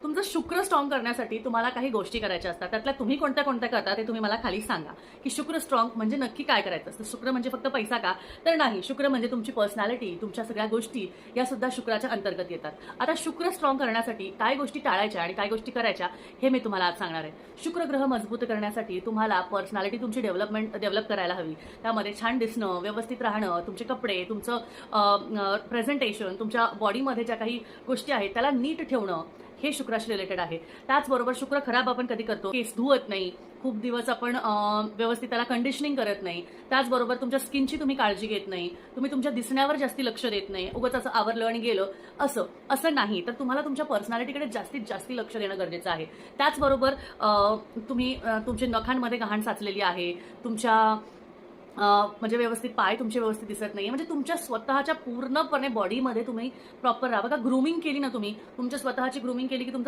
तुमचं शुक्र स्ट्रॉंग करण्यासाठी तुम्हाला काही गोष्टी करायच्या असतात. त्यातल्या तुम्ही कोणत्या कोणत्या करता ते तुम्ही मला खाली सांगा, की शुक्र स्ट्रॉंग म्हणजे नक्की काय करायचं असतं. शुक्र म्हणजे फक्त पैसा का? तर नाही. शुक्र म्हणजे तुमची पर्सनॅलिटी, तुमच्या सगळ्या गोष्टी या सुद्धा शुक्राच्या अंतर्गत येतात. आता शुक्र स्ट्रॉंग करण्यासाठी काय गोष्टी टाळायच्या आणि काय गोष्टी करायच्या हे मी तुम्हाला आज सांगणार आहे. शुक्र ग्रह मजबूत करण्यासाठी तुम्हाला पर्सनॅलिटी तुमची डेव्हलप करायला हवी. त्यामध्ये छान दिसणं, व्यवस्थित राहणं, तुमचे कपडे, तुमचं प्रेझेंटेशन, तुमच्या बॉडीमध्ये ज्या काही गोष्टी आहेत त्याला नीट ठेवणं हे शुक्राशी रिलेटेड आहे. त्याचबरोबर शुक्र खराब आपण कधी करतो, केस धुवत नाही, खूप दिवस आपण व्यवस्थित त्याला कंडिशनिंग करत नाही. त्याचबरोबर तुमच्या स्किनची तुम्ही काळजी घेत नाही, तुम्ही तुमच्या दिसण्यावर जास्ती लक्ष देत नाही, उगाच असं आवरलं आणि गेलं असं नाही. तर तुम्हाला तुमच्या पर्सनॅलिटीकडे जास्तीत जास्त लक्ष देणं गरजेचं आहे. त्याचबरोबर तुम्ही तुमच्या नखांमध्ये घाण साचलेली आहे, तुमच्या म्हणजे व्यवस्थित पाय तुमचे व्यवस्थित दिसत नाही, म्हणजे तुमच्या स्वतःच्या पूर्णपणे बॉडीमध्ये तुम्ही प्रॉपर राहा. बघा, ग्रूमिंग केली ना तुम्ही, तुमच्या स्वतःची ग्रूमिंग केली की